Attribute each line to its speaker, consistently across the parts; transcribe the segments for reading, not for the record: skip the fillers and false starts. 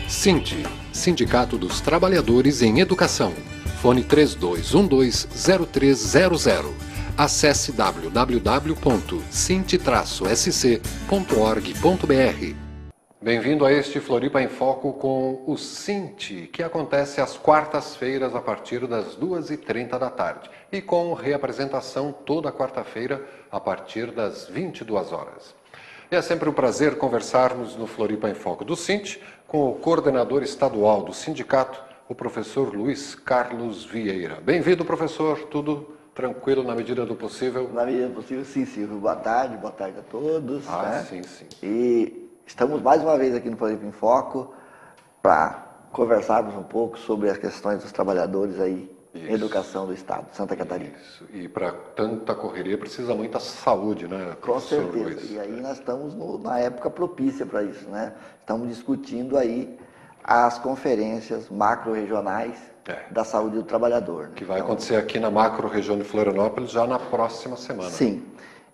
Speaker 1: Sinti, Sindicato dos Trabalhadores em Educação. Fone 3212-0300. Acesse www.sinti-sc.org.br. Bem-vindo a este Floripa em Foco com o Sinti, que acontece às quartas-feiras a partir das 2h30 da tarde e com reapresentação toda quarta-feira a partir das 22 horas. E é sempre um prazer conversarmos no Floripa em Foco do Sinti com o coordenador estadual do sindicato, o professor Luiz Carlos Vieira. Bem-vindo, professor. Tudo tranquilo na medida do possível?
Speaker 2: Na medida do possível, sim, Silvio. Boa tarde a todos.
Speaker 1: Sim, sim.
Speaker 2: E estamos mais uma vez aqui no Floripa em Foco para conversarmos um pouco sobre as questões dos trabalhadores aí em educação do Estado de Santa Catarina.
Speaker 1: Isso. E para tanta correria precisa muita saúde, né,
Speaker 2: Com certeza.
Speaker 1: Luiz?
Speaker 2: E aí nós estamos na época propícia para isso, né? Estamos discutindo aí as conferências macro-regionais da saúde do trabalhador. Né?
Speaker 1: Que vai acontecer aqui na macro-região de Florianópolis já na próxima semana.
Speaker 2: Sim.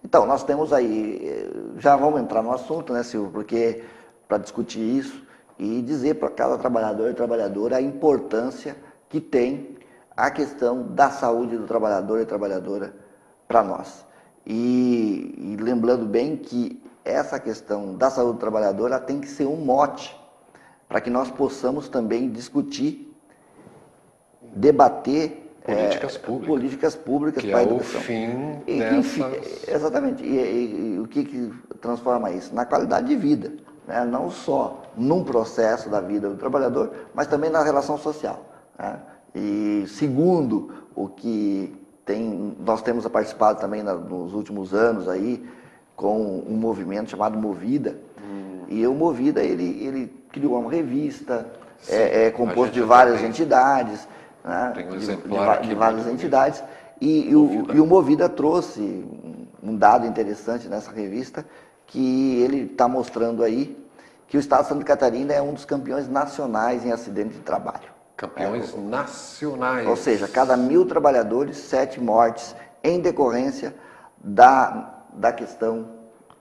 Speaker 2: Então, nós temos aí, já vamos entrar no assunto, né, Silvio, porque para discutir isso e dizer para cada trabalhador e trabalhadora a importância que tem a questão da saúde do trabalhador e trabalhadora para nós. E lembrando bem que essa questão da saúde do trabalhador ela tem que ser um mote para que nós possamos também discutir, debater políticas públicas para a educação.
Speaker 1: Que é o fim dessas...
Speaker 2: Exatamente. E o que transforma isso? Na qualidade de vida. Né? Não só num processo da vida do trabalhador, mas também na relação social. Né? E segundo o que nós temos participado também nos últimos anos aí, com um movimento chamado Movida. E o Movida, ele criou uma revista, composto de várias entidades, né?
Speaker 1: Tem um exemplar
Speaker 2: de várias entidades, e o Movida trouxe um dado interessante nessa revista, que ele está mostrando aí que o Estado de Santa Catarina é um dos campeões nacionais em acidente de trabalho.
Speaker 1: Campeões nacionais.
Speaker 2: Ou seja, cada 1.000 trabalhadores, 7 mortes em decorrência da questão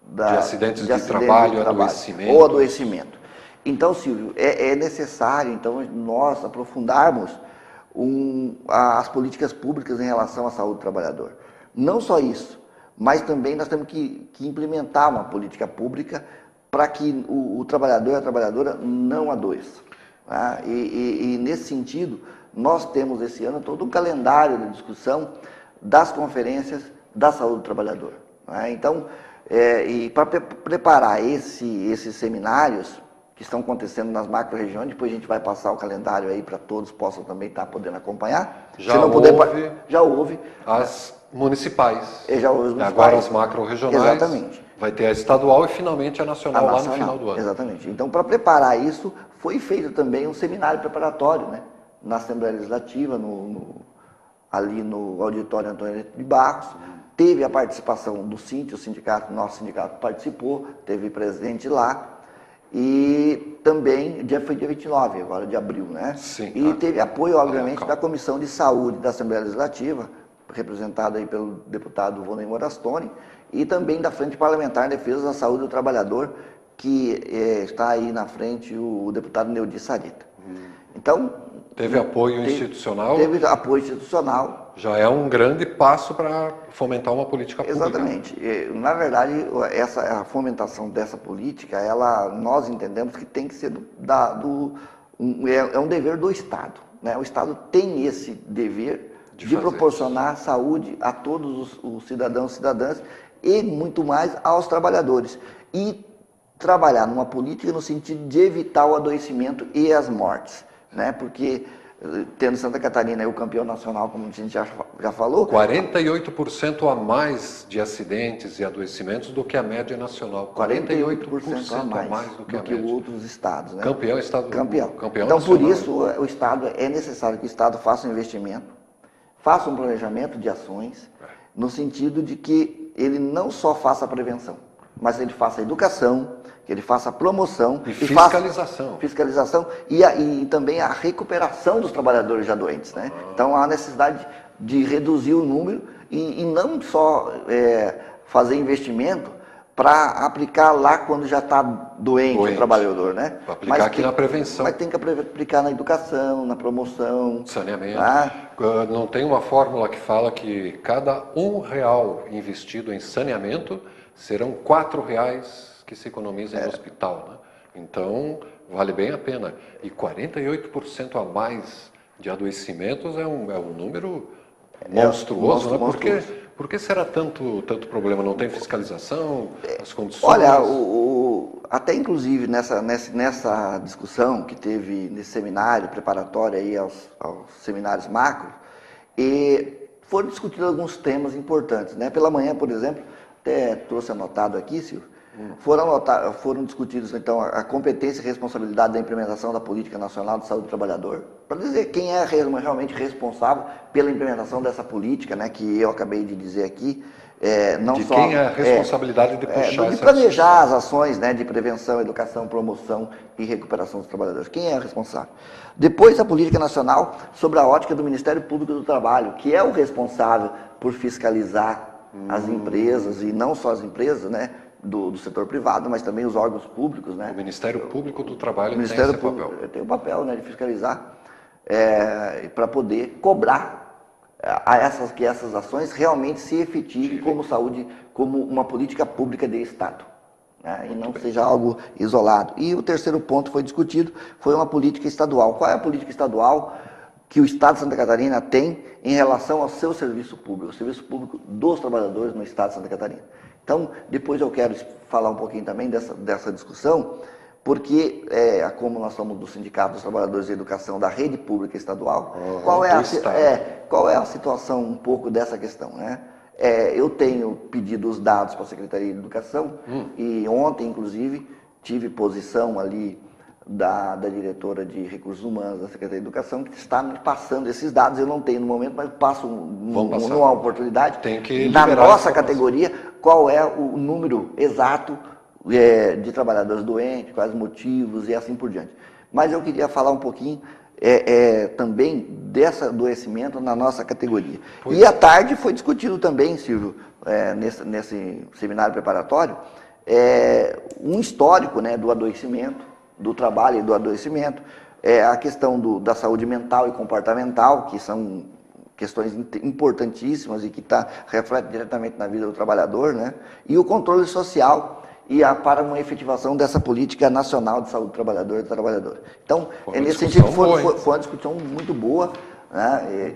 Speaker 1: de acidentes de trabalho, adoecimento.
Speaker 2: Ou adoecimento. Então, Silvio, é necessário então, nós aprofundarmos as políticas públicas em relação à saúde do trabalhador. Não só isso, mas também nós temos que implementar uma política pública para que o trabalhador e a trabalhadora não adoeçam. Tá? E nesse sentido, nós temos esse ano todo um calendário de discussão das conferências da saúde do trabalhador. Tá? Então, e para preparar esses seminários que estão acontecendo nas macro-regiões, depois a gente vai passar o calendário aí para todos possam também estar podendo acompanhar.
Speaker 1: Já houve as municipais.
Speaker 2: Já houve as municipais.
Speaker 1: Agora as macro-regionais.
Speaker 2: Exatamente.
Speaker 1: Vai ter a estadual e finalmente a nacional lá no final do ano.
Speaker 2: Exatamente. Então, para preparar isso, foi feito também um seminário preparatório, né? Na Assembleia Legislativa, ali no auditório Antônio de Barros. Teve a participação do Sinti, nosso sindicato participou, teve presente lá. E também, foi dia 29, agora de abril, né?
Speaker 1: Sim.
Speaker 2: E teve apoio, obviamente, da Comissão de Saúde da Assembleia Legislativa, representada aí pelo deputado Vonei Morastone, e também da Frente Parlamentar de Defesa da Saúde do Trabalhador, que está aí na frente o deputado Neudi Sarita. Então...
Speaker 1: Teve apoio institucional?
Speaker 2: Teve apoio institucional.
Speaker 1: Já é um grande passo para fomentar uma política pública.
Speaker 2: Exatamente. Na verdade, a fomentação dessa política, nós entendemos que tem que ser um dever do Estado. Né? O Estado tem esse dever de proporcionar saúde a todos os cidadãos e cidadãs e muito mais aos trabalhadores. E trabalhar numa política no sentido de evitar o adoecimento e as mortes. Né? Porque, tendo Santa Catarina o campeão nacional, como a gente já falou...
Speaker 1: 48% a mais de acidentes e adoecimentos do que a média nacional.
Speaker 2: 48% a mais do que outros estados. Né?
Speaker 1: Campeão estadual.
Speaker 2: Campeão
Speaker 1: Então,
Speaker 2: nacional. Por isso, o Estado, é necessário que o Estado faça um investimento, faça um planejamento de ações, no sentido de que ele não só faça a prevenção, mas ele faça a educação, que ele faça a promoção
Speaker 1: e fiscalização.
Speaker 2: Fiscalização e também a recuperação dos trabalhadores já doentes. Né? Então há necessidade de reduzir o número e não só fazer investimento para aplicar lá quando já está doente o trabalhador, né?
Speaker 1: Para aplicar aqui na prevenção.
Speaker 2: Mas tem que aplicar na educação, na promoção.
Speaker 1: Saneamento.
Speaker 2: Tá?
Speaker 1: Não tem uma fórmula que fala que cada R$1 investido em saneamento serão R$4 que se economiza no hospital, né? Então, vale bem a pena. E 48% a mais de adoecimentos é um número monstruoso, né? Por que será tanto problema? Não tem fiscalização, as condições?
Speaker 2: Olha, até inclusive nessa discussão que teve nesse seminário preparatório aí aos seminários macro, foram discutidos alguns temas importantes, né? Pela manhã, por exemplo, até trouxe anotado aqui, Silvio, foram discutidos, então, a competência e responsabilidade da implementação da Política Nacional de Saúde do Trabalhador, para dizer quem é realmente responsável pela implementação dessa política, né, que eu acabei de dizer aqui.
Speaker 1: Quem é a responsabilidade de puxar
Speaker 2: de planejar as ações, né, de prevenção, educação, promoção e recuperação dos trabalhadores. Quem é o responsável? Depois, a Política Nacional sobre a ótica do Ministério Público do Trabalho, que é o responsável por fiscalizar as empresas, e não só as empresas, né, do setor privado, mas também os órgãos públicos, né?
Speaker 1: O Ministério Público do Trabalho
Speaker 2: tem esse papel. Tem o papel, né, de fiscalizar, para poder cobrar que essas ações realmente se efetivem como uma política pública de Estado, né, e não seja algo isolado. E o terceiro ponto foi discutido, foi uma política estadual. Qual é a política estadual que o Estado de Santa Catarina tem em relação ao seu serviço público, o serviço público dos trabalhadores no Estado de Santa Catarina? Então, depois eu quero falar um pouquinho também dessa discussão, porque, como nós somos do Sindicato dos Trabalhadores de Educação da Rede Pública Estadual, qual é a situação um pouco dessa questão, né? Eu tenho pedido os dados para a Secretaria de Educação, e ontem, inclusive, tive posição ali da diretora de Recursos Humanos da Secretaria de Educação, que está me passando esses dados. Eu não tenho no momento, mas passo numa oportunidade.
Speaker 1: Tem que
Speaker 2: na nossa categoria, qual é o número exato de trabalhadores doentes, quais os motivos e assim por diante. Mas eu queria falar um pouquinho também desse adoecimento na nossa categoria. E à tarde foi discutido também, Silvio, nesse seminário preparatório, um histórico, né, do adoecimento, do trabalho e do adoecimento, a questão da saúde mental e comportamental, que são questões importantíssimas e que reflete diretamente na vida do trabalhador, né? E o controle social para uma efetivação dessa política nacional de saúde do trabalhador e da trabalhadora. Então, nesse sentido, foi uma discussão muito boa, né,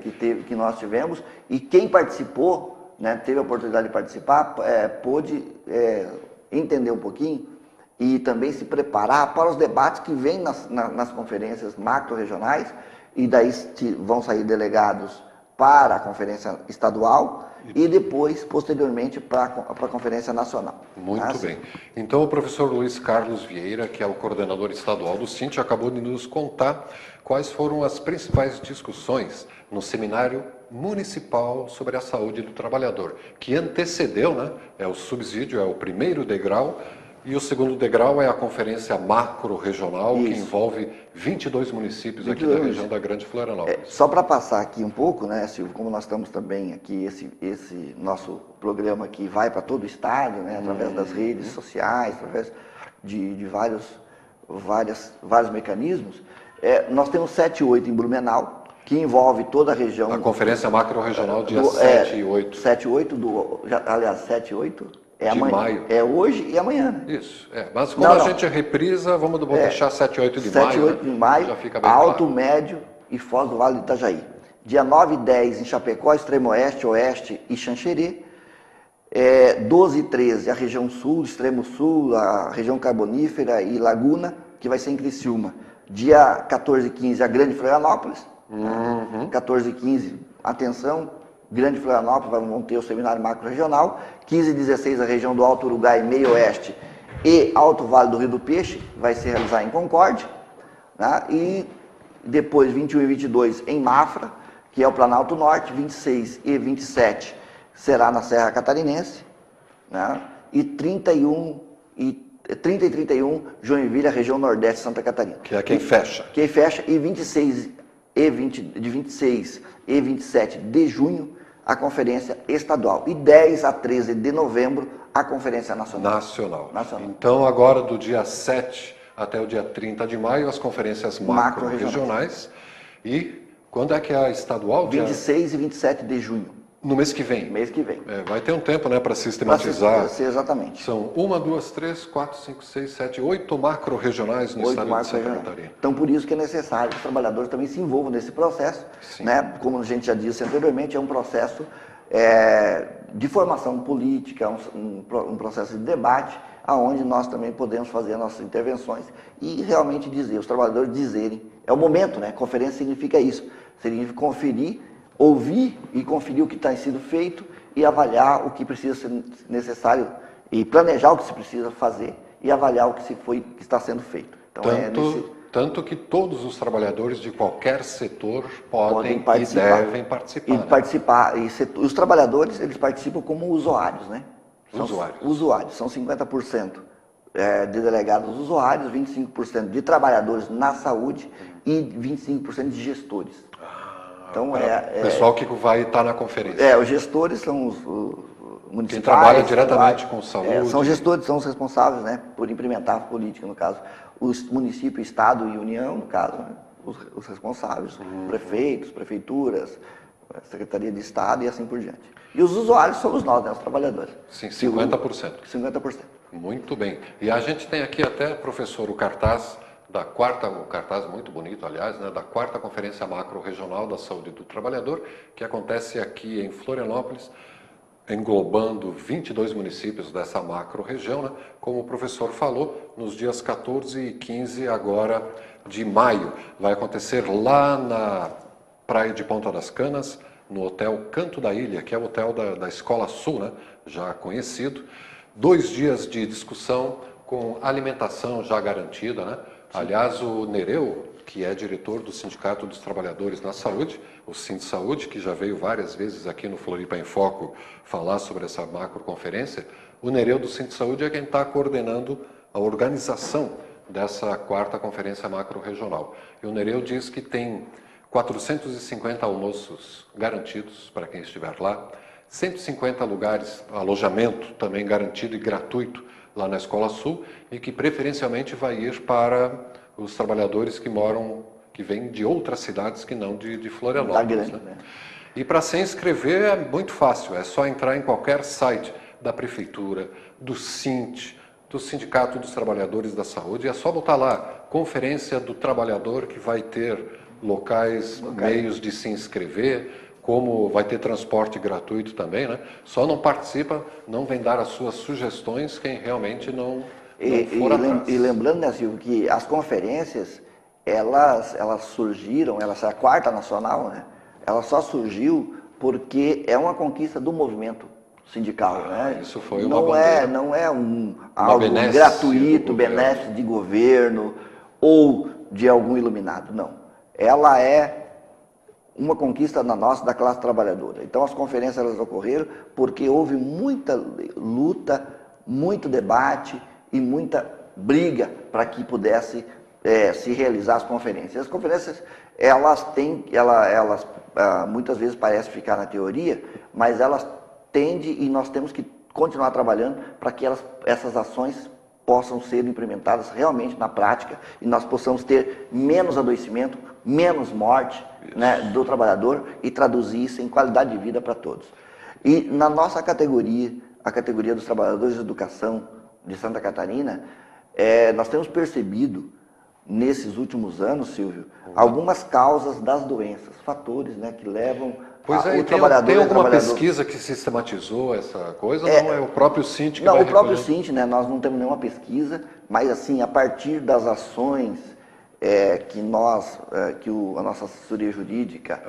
Speaker 2: que nós tivemos, e quem participou, né, teve a oportunidade de participar, pôde entender um pouquinho e também se preparar para os debates que vêm nas conferências macro-regionais, e daí vão sair delegados para a conferência estadual e depois, posteriormente, para a conferência nacional.
Speaker 1: Muito bem. Então, o professor Luiz Carlos Vieira, que é o coordenador estadual do Cinti, acabou de nos contar quais foram as principais discussões no seminário municipal sobre a saúde do trabalhador, que antecedeu, né, o subsídio, o primeiro degrau. E o segundo degrau é a conferência macro-regional, que envolve 22 municípios aqui da região da Grande Florianópolis.
Speaker 2: Só para passar aqui um pouco, né, Silvio, como nós estamos também aqui, esse nosso programa aqui vai para todo o estado, né, através das redes sociais, através de vários mecanismos. Nós temos 7 e 8 em Blumenau, que envolve toda a região.
Speaker 1: A conferência macro-regional dia 7 e 8. 7 e 8,
Speaker 2: aliás, 7 e 8...
Speaker 1: de maio.
Speaker 2: É hoje e amanhã, né?
Speaker 1: Isso. Mas como a gente reprisa, vamos deixar 7 e 8 de maio. 7
Speaker 2: e 8 de maio,
Speaker 1: já fica bem
Speaker 2: Alto,
Speaker 1: claro.
Speaker 2: Médio e Foz do Vale do Itajaí. Dia 9 e 10 em Chapecó, Extremo Oeste, Oeste e Xanxerê. 12 e 13 a região Sul, Extremo Sul, a região Carbonífera e Laguna, que vai ser em Criciúma. Dia 14 e 15 a Grande Florianópolis. 14 e 15, atenção, Grande Florianópolis, vão ter o seminário macro-regional. 15 e 16, a região do Alto Uruguai, Meio Oeste e Alto Vale do Rio do Peixe, vai se realizar em Concórdia. Né? E depois, 21 e 22, em Mafra, que é o Planalto Norte. 26 e 27 será na Serra Catarinense. Né? E 30 e 31, Joinville, a região Nordeste de Santa Catarina.
Speaker 1: Que é quem fecha.
Speaker 2: Quem fecha, e 26 e 27 de junho, a conferência estadual. E 10 a 13 de novembro, a conferência nacional.
Speaker 1: Então, agora do dia 7 até o dia 30 de maio, as conferências macro-regionais. E quando é que é a estadual?
Speaker 2: 26 e 27 de junho.
Speaker 1: No mês que vem?
Speaker 2: Mês que vem.
Speaker 1: Vai ter um tempo, né, para sistematizar.
Speaker 2: Exatamente.
Speaker 1: São 1, 2, 3, 4, 5, 6, 7, 8 macro-regionais no estado de Santa Catarina.
Speaker 2: Então, por isso que é necessário que os trabalhadores também se envolvam nesse processo. Né? Como a gente já disse anteriormente, é um processo de formação política, um processo de debate, aonde nós também podemos fazer nossas intervenções e realmente dizer, os trabalhadores dizerem, é o momento, né? Conferência significa isso, significa conferir, ouvir e conferir o que está sendo feito e avaliar o que precisa ser necessário e planejar o que se precisa fazer e avaliar o que está sendo feito. Então,
Speaker 1: tanto que todos os trabalhadores de qualquer setor podem e devem participar.
Speaker 2: Os trabalhadores, eles participam como usuários, né?
Speaker 1: Usuários.
Speaker 2: São 50% de delegados usuários, 25% de trabalhadores na saúde e 25% de gestores.
Speaker 1: Então, o pessoal que vai estar na conferência.
Speaker 2: Os gestores são os municipais.
Speaker 1: Quem trabalha diretamente com saúde.
Speaker 2: São gestores, são os responsáveis, né, por implementar a política, no caso. Os municípios, Estado e União, no caso, né, os responsáveis, prefeitos, prefeituras, Secretaria de Estado e assim por diante. E os usuários somos nós, né, os trabalhadores.
Speaker 1: Sim, 50%.
Speaker 2: 50%.
Speaker 1: Muito bem. E a gente tem aqui até, professor, o cartaz muito bonito, aliás, né, da 4ª Conferência Macro-Regional da Saúde do Trabalhador, que acontece aqui em Florianópolis, englobando 22 municípios dessa macro-região, né, como o professor falou, nos dias 14 e 15 agora de maio. Vai acontecer lá na Praia de Ponta das Canas, no Hotel Canto da Ilha, que é o hotel da Escola Sul, né, já conhecido. 2 dias de discussão com alimentação já garantida, né? Aliás, o Nereu, que é diretor do Sindicato dos Trabalhadores na Saúde, o Sindsaúde, que já veio várias vezes aqui no Floripa em Foco falar sobre essa macroconferência, o Nereu do Sindsaúde é quem está coordenando a organização dessa 4ª Conferência Macro-Regional. E o Nereu diz que tem 450 almoços garantidos para quem estiver lá, 150 lugares, alojamento também garantido e gratuito lá na Escola Sul, e que preferencialmente vai ir para os trabalhadores que vêm de outras cidades que não de Florianópolis. Né? E para se inscrever é muito fácil, é só entrar em qualquer site da Prefeitura, do SINT, do Sindicato dos Trabalhadores da Saúde, é só botar lá, Conferência do Trabalhador, que vai ter locais, meios de se inscrever, como vai ter transporte gratuito também, né? Só não participa, não vem dar as suas sugestões quem realmente não for atrás.
Speaker 2: E lembrando, né, Silvio, que as conferências, elas surgiram, a 4ª Nacional, né? Ela só surgiu porque é uma conquista do movimento sindical, né?
Speaker 1: Isso foi uma bandeira.
Speaker 2: Não é algo gratuito, benéfico de governo ou de algum iluminado, não. Ela é uma conquista da classe trabalhadora. Então, as conferências elas ocorreram porque houve muita luta, muito debate e muita briga para que pudesse se realizar as conferências. As conferências, elas muitas vezes parecem ficar na teoria, mas elas tendem e nós temos que continuar trabalhando para que essas ações possam ser implementadas realmente na prática e nós possamos ter menos adoecimento, menos morte, né, do trabalhador e traduzir isso em qualidade de vida para todos. E na nossa categoria, a categoria dos trabalhadores de educação de Santa Catarina, nós temos percebido nesses últimos anos, Silvio, algumas causas das doenças, fatores, né, que levam
Speaker 1: o trabalhador... Tem alguma pesquisa que sistematizou essa coisa? Não é o próprio SINT que vai recolher?
Speaker 2: Não, o próprio SINT, né, nós não temos nenhuma pesquisa, mas assim, a partir das ações que a nossa assessoria jurídica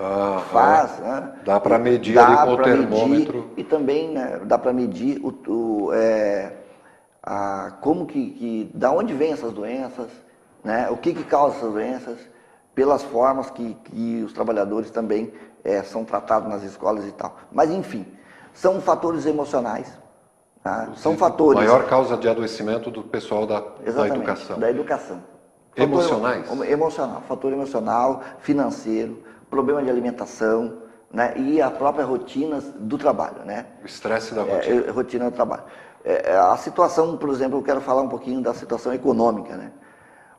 Speaker 2: faz... Né,
Speaker 1: dá para medir ali com o termômetro.
Speaker 2: E também, né, dá para medir da onde vêm essas doenças, né, o que causa essas doenças, pelas formas que os trabalhadores também são tratados nas escolas e tal. Mas, enfim, são fatores emocionais. Tá? São fatores...
Speaker 1: Maior causa de adoecimento do pessoal da educação.
Speaker 2: Da educação.
Speaker 1: Emocionais?
Speaker 2: Fator emocional, financeiro, problema de alimentação, né, e a própria rotina do trabalho, né?
Speaker 1: O estresse da rotina.
Speaker 2: Rotina do trabalho. A situação, por exemplo, eu quero falar um pouquinho da situação econômica, né?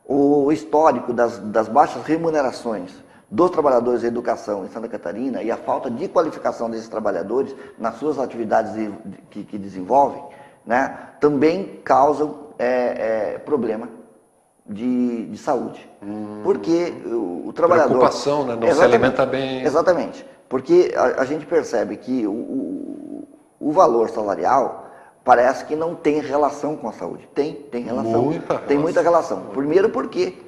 Speaker 2: O histórico das baixas remunerações dos trabalhadores da educação em Santa Catarina e a falta de qualificação desses trabalhadores nas suas atividades que desenvolvem, né, também causam problema de saúde. Porque o trabalhador...
Speaker 1: Preocupação, né? Não se alimenta bem.
Speaker 2: Exatamente. Porque a gente percebe que o valor salarial parece que não tem relação com a saúde. Tem relação. Tem muita relação. Primeiro porque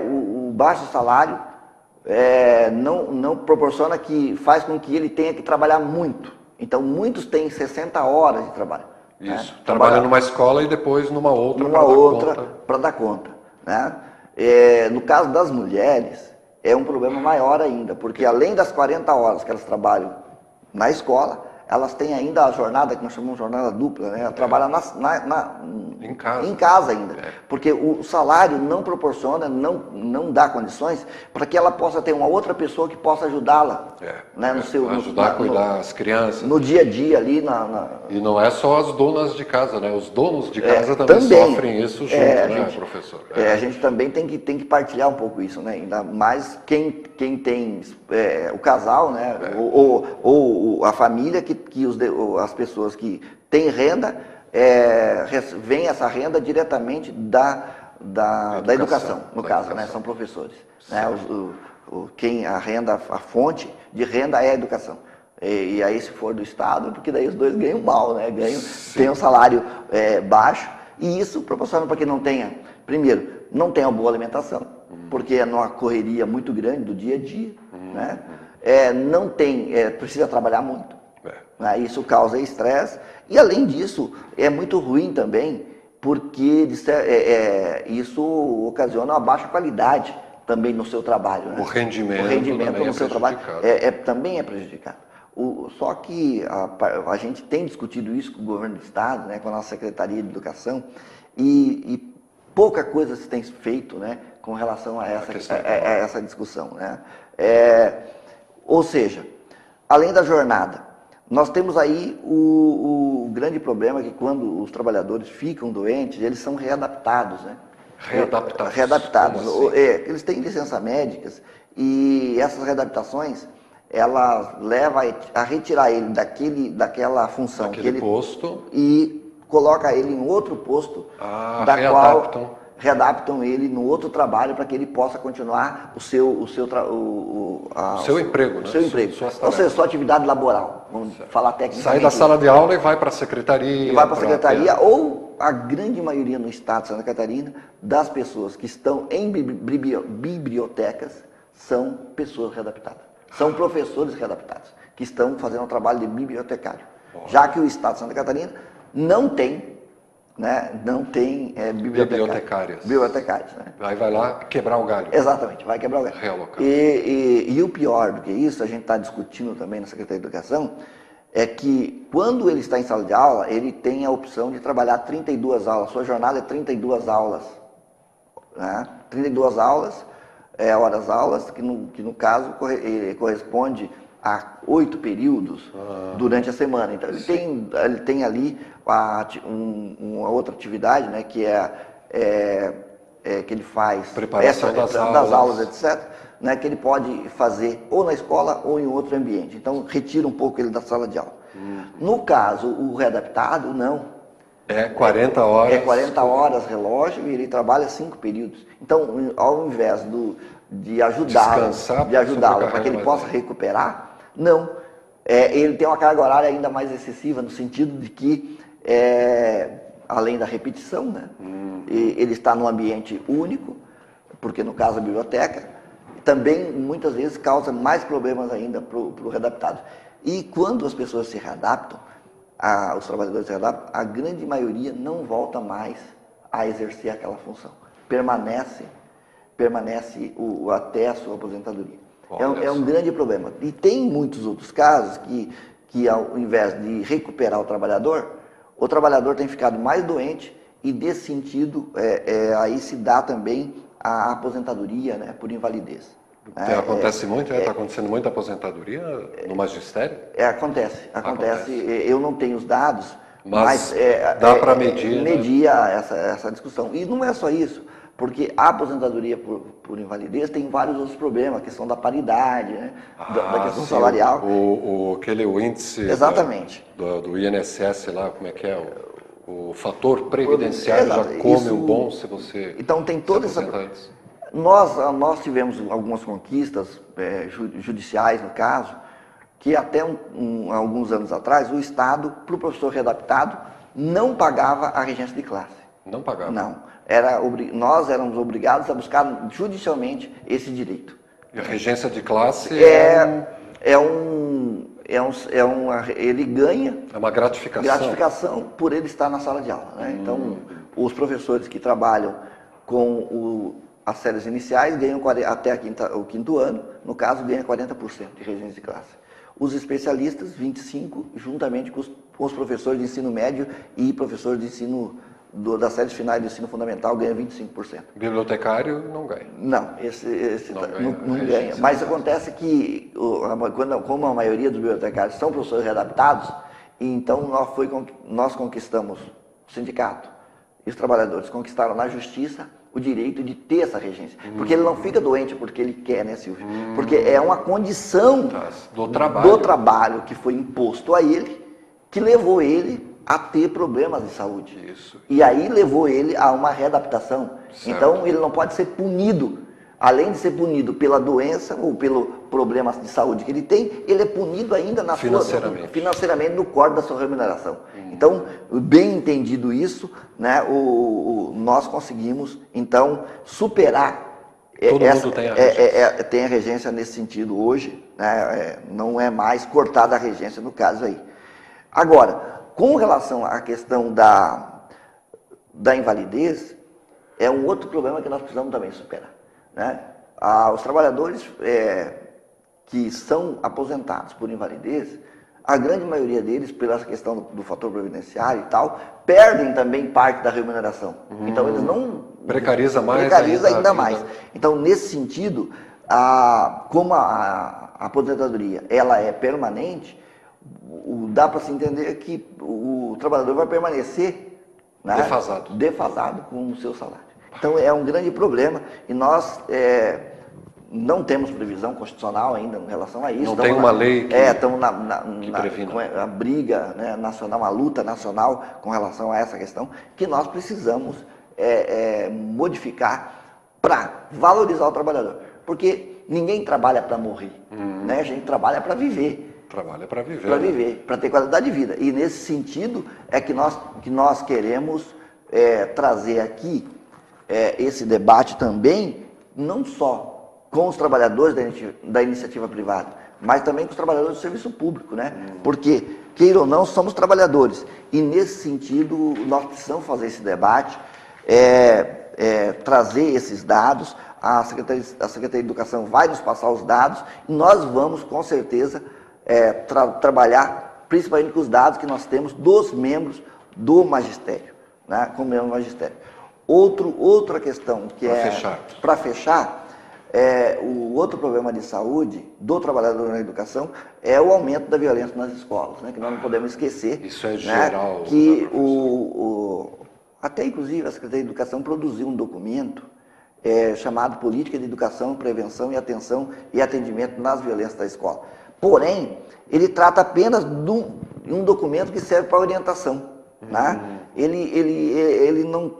Speaker 2: o baixo salário não proporciona faz com que ele tenha que trabalhar muito. Então, muitos têm 60 horas de trabalho.
Speaker 1: Isso,
Speaker 2: né?
Speaker 1: trabalha numa escola e depois numa outra
Speaker 2: para dar conta. Né? No caso das mulheres, é um problema maior ainda, porque além das 40 horas que elas trabalham na escola, elas têm ainda a jornada, que nós chamamos de jornada dupla, né? Ela trabalha em casa ainda. Porque o salário não proporciona, não dá condições para que ela possa ter uma outra pessoa que possa ajudá-la. Né?
Speaker 1: Ajudar a cuidar das crianças.
Speaker 2: No dia a dia ali.
Speaker 1: E não é só as donas de casa, né? Os donos de casa também sofrem isso junto, né, professor?
Speaker 2: A gente também tem que partilhar um pouco isso, né? Ainda mais quem tem o casal, né? Ou a família que as pessoas que têm renda vem essa renda diretamente da educação, no caso, né? São professores. Né? A fonte de renda é a educação. E aí, se for do Estado, porque daí os dois ganham mal, né? Tem um salário baixo, e isso proporciona para que não tenha, primeiro, não tenha uma boa alimentação, porque é numa correria muito grande do dia a dia, né? Não tem, precisa trabalhar muito. Né? Isso causa estresse, e além disso, é muito ruim também, porque isso ocasiona uma baixa qualidade também no seu trabalho. Né?
Speaker 1: O rendimento
Speaker 2: no seu trabalho também é prejudicado. Só que a gente tem discutido isso com o governo do Estado, né, com a nossa Secretaria de Educação, e pouca coisa se tem feito, né, com relação a essa discussão. Né? Ou seja, além da jornada, nós temos aí o grande problema que quando os trabalhadores ficam doentes, eles são readaptados. Né? Readaptados.
Speaker 1: Assim?
Speaker 2: Eles têm licença médicas e essas readaptações, ela leva a retirar ele daquela função
Speaker 1: posto
Speaker 2: e coloca ele em outro posto, readaptam ele no outro trabalho para que ele possa continuar o seu
Speaker 1: emprego, né?
Speaker 2: Seu emprego. Ou seja, sua atividade laboral, vamos falar tecnicamente.
Speaker 1: Sai da sala de aula e vai para a secretaria.
Speaker 2: Ou a grande maioria no estado de Santa Catarina das pessoas que estão em bibliotecas são pessoas readaptadas. São professores readaptados, que estão fazendo um trabalho de bibliotecário. Já que o Estado de Santa Catarina não tem bibliotecários. Né?
Speaker 1: Vai lá quebrar o galho.
Speaker 2: Exatamente, vai quebrar o galho.
Speaker 1: Realocar.
Speaker 2: E o pior do que isso, a gente está discutindo também na Secretaria de Educação, é que quando ele está em sala de aula, ele tem a opção de trabalhar 32 aulas. Sua jornada é 32 aulas. Né? 32 aulas. Horas aulas, que no caso corresponde a 8 períodos durante a semana. Então ele tem ali uma outra atividade, né, que que ele faz
Speaker 1: preparação das
Speaker 2: aulas, etc., né, que ele pode fazer ou na escola ou em outro ambiente. Então retira um pouco ele da sala de aula. No caso, o readaptado, não.
Speaker 1: 40 horas.
Speaker 2: 40 horas relógio e ele trabalha 5 períodos. Então, ao invés de ajudá-lo para que ele possa recuperar, não. Ele tem uma carga horária ainda mais excessiva, no sentido de que, além da repetição, né, ele está num ambiente único, porque no caso a biblioteca, também muitas vezes causa mais problemas ainda para o readaptado. E quando as pessoas se readaptam, os trabalhadores se readaptam, a grande maioria não volta mais a exercer aquela função. Permanece até a sua aposentadoria. É um grande problema. E tem muitos outros casos que ao invés de recuperar o trabalhador tem ficado mais doente e, desse sentido, aí se dá também a aposentadoria, né, por invalidez.
Speaker 1: Acontece muito, está acontecendo muita aposentadoria no magistério?
Speaker 2: Acontece. Eu não tenho os dados, mas
Speaker 1: dá para medir,
Speaker 2: medir essa discussão. E não é só isso, porque a aposentadoria por invalidez tem vários outros problemas, a questão da paridade, né? Da questão salarial.
Speaker 1: O índice
Speaker 2: Exatamente.
Speaker 1: Do INSS lá, como é que é? O fator previdenciário já come o bom se você
Speaker 2: então tem toda essa... Nós tivemos algumas conquistas judiciais, no caso, que até alguns anos atrás, o Estado, para o professor readaptado, não pagava a regência de classe.
Speaker 1: Não pagava?
Speaker 2: Não. Nós éramos obrigados a buscar judicialmente esse direito.
Speaker 1: E a regência de classe
Speaker 2: ele ganha...
Speaker 1: É uma gratificação.
Speaker 2: Gratificação por ele estar na sala de aula, né? Então, os professores que trabalham com as séries iniciais ganham até o quinto ano, no caso, ganha 40% de regência de classe. Os especialistas, 25%, juntamente com os professores de ensino médio e professores de ensino das séries finais do ensino fundamental, ganha 25%.
Speaker 1: Bibliotecário não ganha?
Speaker 2: Não, não ganha. Mas acontece que, como a maioria dos bibliotecários são professores readaptados, então nós conquistamos, o sindicato e os trabalhadores conquistaram na justiça o direito de ter essa regência. Porque ele não fica doente porque ele quer, né, Silvio? Porque é uma condição
Speaker 1: do
Speaker 2: trabalho que foi imposto a ele, que levou ele a ter problemas de saúde.
Speaker 1: Isso.
Speaker 2: E aí levou ele a uma readaptação. Certo. Então ele não pode ser punido. Além de ser punido pela doença ou pelo problema de saúde que ele tem, ele é punido ainda financeiramente no corte da sua remuneração. Então, bem entendido isso, né, nós conseguimos, então, superar.
Speaker 1: Todo mundo tem a regência.
Speaker 2: Tem a regência nesse sentido hoje, né, não é mais cortada a regência no caso aí. Agora, com relação à questão da invalidez, é um outro problema que nós precisamos também superar. Né? Os trabalhadores que são aposentados por invalidez, a grande maioria deles, pela questão do fator previdenciário e tal, perdem também parte da remuneração. Então eles não...
Speaker 1: Precariza
Speaker 2: ainda mais. Então, nesse sentido, como a aposentadoria ela é permanente, dá para se entender que o trabalhador vai permanecer, né, defasado com o seu salário. Então é um grande problema e nós não temos previsão constitucional ainda em relação a isso.
Speaker 1: Não tem uma lei que
Speaker 2: estamos
Speaker 1: previna.
Speaker 2: Com a briga, né, nacional, uma luta nacional com relação a essa questão, que nós precisamos modificar para valorizar o trabalhador. Porque ninguém trabalha para morrer, né? A gente trabalha para viver.
Speaker 1: Trabalha para viver.
Speaker 2: Para viver, para ter qualidade de vida. E nesse sentido é que nós queremos trazer aqui esse debate também, não só com os trabalhadores da iniciativa privada, mas também com os trabalhadores do serviço público, né? Porque, queira ou não, somos trabalhadores. E nesse sentido, nós precisamos fazer esse debate, trazer esses dados. A Secretaria de Educação vai nos passar os dados e nós vamos, com certeza, trabalhar principalmente com os dados que nós temos dos membros do magistério, né, como membro do magistério. Outra questão que para fechar, o outro problema de saúde do trabalhador na educação é o aumento da violência nas escolas, né, que nós não podemos esquecer.
Speaker 1: Isso é
Speaker 2: né,
Speaker 1: geral.
Speaker 2: Que até inclusive a Secretaria de Educação produziu um documento chamado Política de Educação, Prevenção e Atenção e Atendimento nas Violências da Escola. Porém, ele trata apenas de um documento que serve para orientação. Né? Ele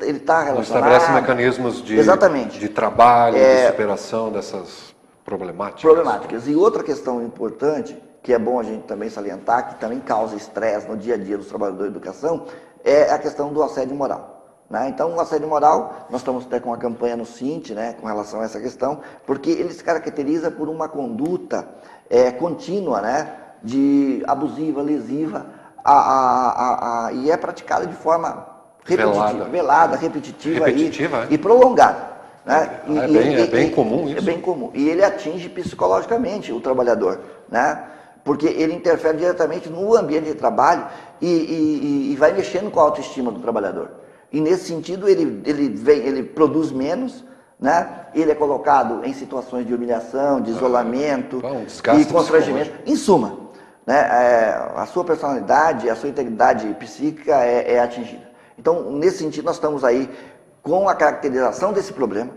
Speaker 2: está relacionado... Não
Speaker 1: estabelece mecanismos de trabalho, de superação dessas problemáticas.
Speaker 2: E outra questão importante, que é bom a gente também salientar, que também causa estresse no dia a dia dos trabalhadores da educação, é a questão do assédio moral. Né? Então, o assédio moral, nós estamos até com uma campanha no Sint, né, com relação a essa questão, porque ele se caracteriza por uma conduta contínua, né, de abusiva, lesiva, e é praticada de forma velada, repetitiva e prolongada. Né?
Speaker 1: É bem comum isso.
Speaker 2: É bem comum. E ele atinge psicologicamente o trabalhador, né? Porque ele interfere diretamente no ambiente de trabalho e vai mexendo com a autoestima do trabalhador. E nesse sentido ele produz menos, né? Ele é colocado em situações de humilhação, de isolamento
Speaker 1: um
Speaker 2: e constrangimento. Em suma, né, a sua personalidade, a sua integridade psíquica é atingida. Então, nesse sentido, nós estamos aí com a caracterização desse problema,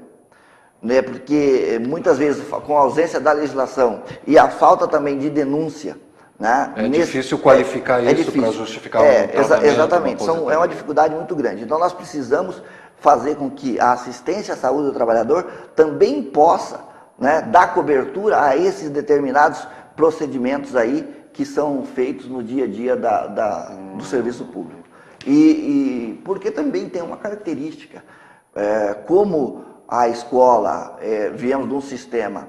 Speaker 2: né, porque muitas vezes, com a ausência da legislação e a falta também de denúncia, né,
Speaker 1: difícil qualificar isso para justificar um tratamento.
Speaker 2: Exatamente, é uma dificuldade muito grande. Então, nós precisamos fazer com que a assistência à saúde do trabalhador também possa, né, dar cobertura a esses determinados procedimentos aí que são feitos no dia a dia do serviço público. E porque também tem uma característica, como a escola, viemos de um sistema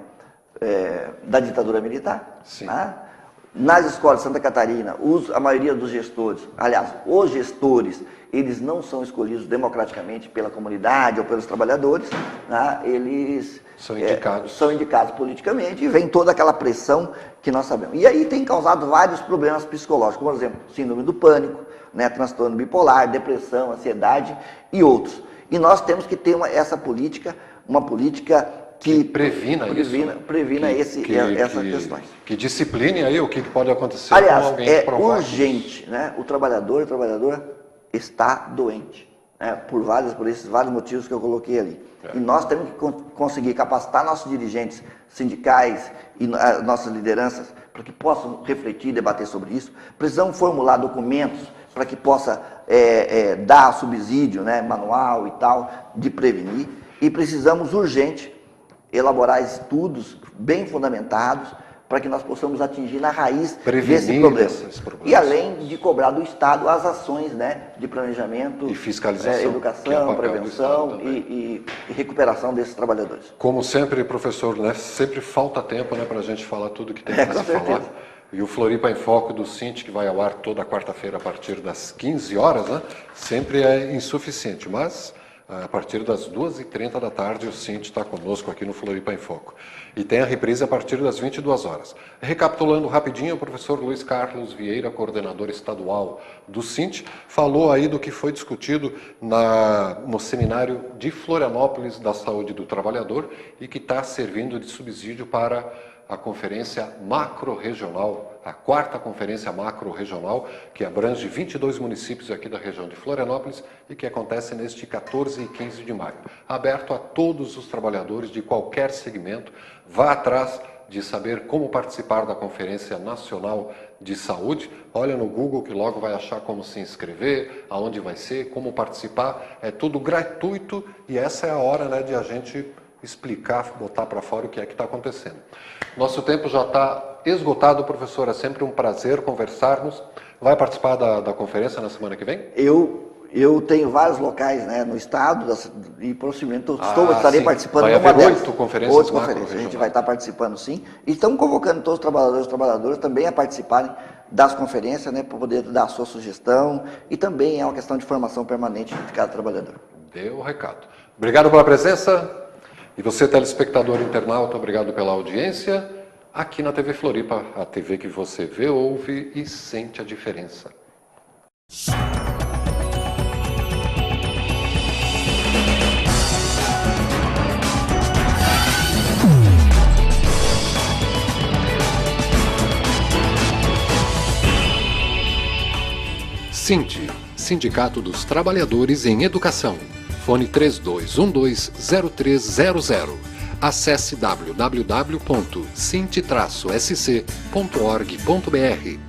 Speaker 2: da ditadura militar, né? Nas escolas de Santa Catarina, a maioria dos gestores, aliás, os gestores, eles não são escolhidos democraticamente pela comunidade ou pelos trabalhadores, né? Eles são indicados politicamente e vem toda aquela pressão que nós sabemos. E aí tem causado vários problemas psicológicos, por exemplo, síndrome do pânico, né? Transtorno bipolar, depressão, ansiedade e outros. E nós temos que ter uma política que previna essas questões.
Speaker 1: Que discipline aí o que pode acontecer
Speaker 2: com
Speaker 1: alguém que provoca.
Speaker 2: É urgente, né? O trabalhador e a trabalhadora está doente, né? Por esses vários motivos que eu coloquei ali. E nós temos que conseguir capacitar nossos dirigentes sindicais e nossas lideranças para que possam refletir e debater sobre isso. Precisamos formular documentos para que possa dar subsídio, né, manual e tal, de prevenir. E precisamos urgente elaborar estudos bem fundamentados para que nós possamos atingir na raiz desse problema. E além de cobrar do Estado as ações, né, de planejamento,
Speaker 1: e fiscalização,
Speaker 2: educação, prevenção e recuperação desses trabalhadores.
Speaker 1: Como sempre, professor, né, sempre falta tempo, né, para a gente falar tudo que tem para se falar. E o Floripa em Foco do Sint, que vai ao ar toda quarta-feira a partir das 15 horas, né, sempre é insuficiente, mas a partir das 2h30 da tarde, o Sint está conosco aqui no Floripa em Foco. E tem a reprise a partir das 22 horas. Recapitulando rapidinho, o professor Luiz Carlos Vieira, coordenador estadual do Sint, falou aí do que foi discutido no seminário de Florianópolis da Saúde do Trabalhador e que está servindo de subsídio para a conferência macro-regional, a 4ª conferência macro-regional, que abrange 22 municípios aqui da região de Florianópolis e que acontece neste 14 e 15 de maio. Aberto a todos os trabalhadores de qualquer segmento, vá atrás de saber como participar da Conferência Nacional de Saúde. Olha no Google que logo vai achar como se inscrever, aonde vai ser, como participar. É tudo gratuito e essa é a hora, né, de a gente explicar, botar para fora o que é que está acontecendo. Nosso tempo já está esgotado, professor. É sempre um prazer conversarmos. Vai participar da conferência na semana que vem?
Speaker 2: Eu tenho vários locais, né, no estado e possivelmente estarei participando de
Speaker 1: uma delas. 8 conferências.
Speaker 2: A gente vai estar participando, sim. E estamos convocando todos os trabalhadores e trabalhadoras também a participarem das conferências, né, para poder dar a sua sugestão. E também é uma questão de formação permanente de cada trabalhador.
Speaker 1: Deu o recado. Obrigado pela presença. E você, telespectador internauta, obrigado pela audiência. Aqui na TV Floripa, a TV que você vê, ouve e sente a diferença. Sint, Sindicato dos Trabalhadores em Educação. Fone 3212-0300. Acesse www.sint-sc.org.br.